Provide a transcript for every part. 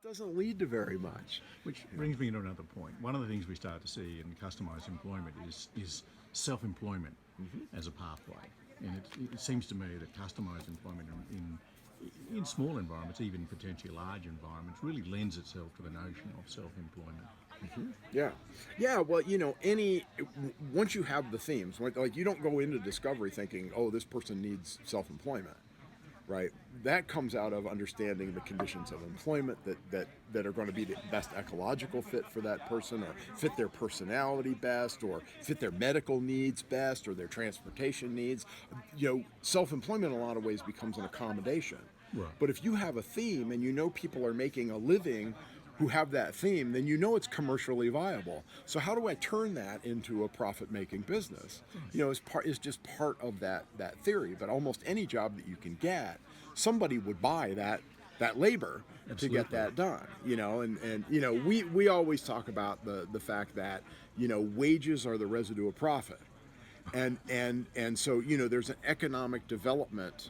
it doesn't lead to very much. Which brings me to another point. One of the things we start to see in customized employment is self-employment as a pathway. And it seems to me that customized employment in small environments, even potentially large environments, really lends itself to the notion of self-employment. Yeah, yeah. Well, once you have the themes, like you don't go into discovery thinking, oh, this person needs self-employment, right? That comes out of understanding the conditions of employment that are going to be the best ecological fit for that person, or fit their personality best, or fit their medical needs best, or their transportation needs. Self-employment in a lot of ways becomes an accommodation. Right. But if you have a theme and people are making a living who have that theme, then it's commercially viable. So how do I turn that into a profit-making business? Is just part of that theory. But almost any job that you can get, somebody would buy that labor to get that done. We always talk about the fact that wages are the residue of profit, and so there's an economic development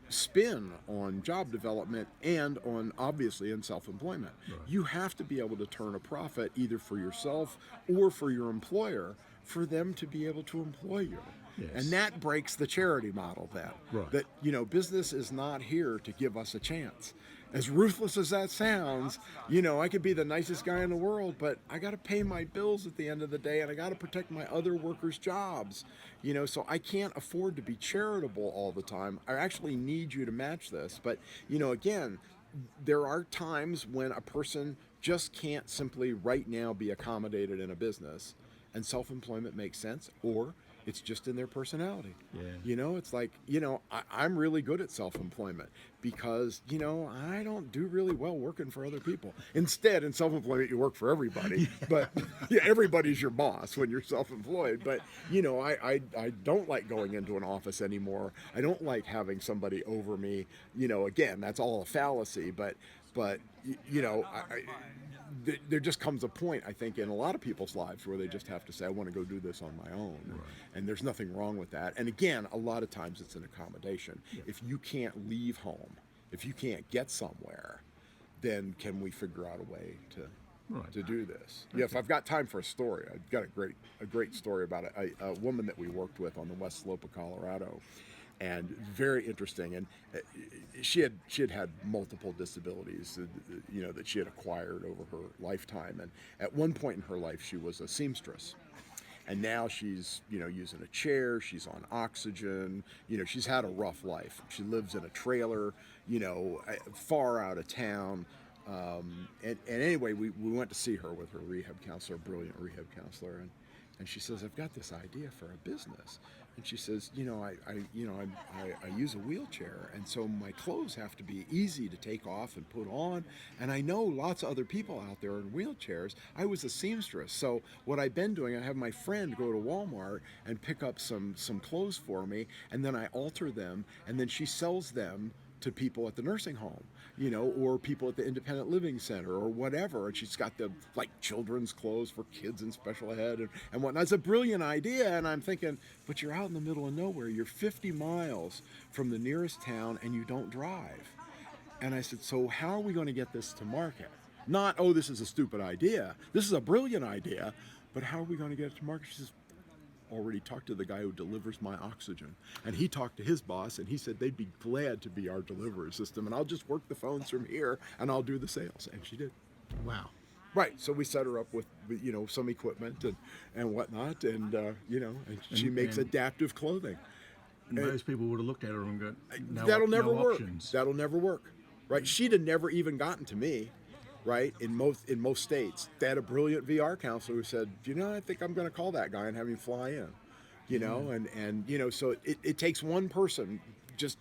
spin on job development and on obviously in self-employment. Right. You have to be able to turn a profit either for yourself or for your employer for them to be able to employ you. Yes. And that breaks the charity model then. Right. That business is not here to give us a chance. As ruthless as that sounds, I could be the nicest guy in the world, but I got to pay my bills at the end of the day, and I got to protect my other workers' jobs. So I can't afford to be charitable all the time. I actually need you to match this. But, again, there are times when a person just can't simply right now be accommodated in a business, and self-employment makes sense, or it's just in their personality. Yeah. It's like, I'm really good at self-employment because, I don't do really well working for other people. Instead, in self-employment, you work for everybody. But everybody's your boss when you're self-employed. But, I don't like going into an office anymore. I don't like having somebody over me. Again, that's all a fallacy. But there just comes a point, I think, in a lot of people's lives where they just have to say, I want to go do this on my own. Right. And there's nothing wrong with that. And again, a lot of times it's an accommodation. Yeah. If you can't leave home, if you can't get somewhere, then can we figure out a way to do this? Okay. Yeah, if I've got time for a story, I've got a great story about a woman that we worked with on the west slope of Colorado. And very interesting. And she had multiple disabilities, that she had acquired over her lifetime. And at one point in her life, she was a seamstress. And now she's, using a chair. She's on oxygen. She's had a rough life. She lives in a trailer, far out of town. And anyway, we went to see her with her rehab counselor, brilliant rehab counselor, and she says, I've got this idea for a business. And she says, I use a wheelchair, and so my clothes have to be easy to take off and put on. And I know lots of other people out there in wheelchairs. I was a seamstress, so what I've been doing, I have my friend go to Walmart and pick up some clothes for me, and then I alter them, and then she sells them to people at the nursing home, or people at the independent living center or whatever. And she's got the children's clothes for kids in special ed and whatnot. It's a brilliant idea. And I'm thinking, but you're out in the middle of nowhere. You're 50 miles from the nearest town and you don't drive. And I said, so how are we going to get this to market? Not, oh, this is a stupid idea. This is a brilliant idea. But how are we going to get it to market? She says, already talked to the guy who delivers my oxygen, and he talked to his boss, and he said they'd be glad to be our delivery system, and I'll just work the phones from here and I'll do the sales. And she did. Wow. Right. So we set her up with some equipment and whatnot, and she makes adaptive clothing. And most people would have looked at her and go, that'll never work. Options. That'll never work. Right. She'd have never even gotten to me. Right, in most states, they had a brilliant VR counselor who said, I think I'm going to call that guy and have him fly in, and so it takes one person just,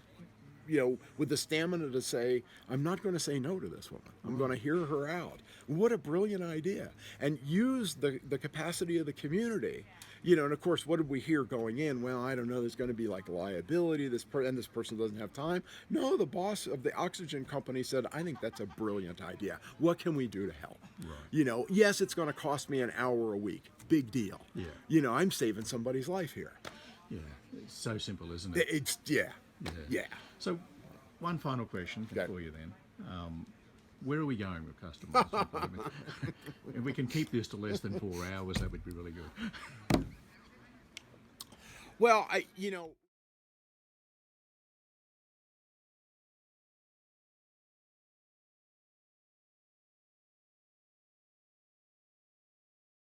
with the stamina to say, I'm not going to say no to this woman. I'm going to hear her out. What a brilliant idea, and use the capacity of the community. And of course, what did we hear going in? Well, I don't know, there's going to be liability, and this person doesn't have time. No, the boss of the oxygen company said, I think that's a brilliant idea. What can we do to help? Right. Yes, it's going to cost me an hour a week. Big deal. Yeah. I'm saving somebody's life here. Yeah, it's so simple, isn't it? Yeah. So, one final question for you then. Where are we going with customized employment? If we can keep this to less than 4 hours, that would be really good. Well, I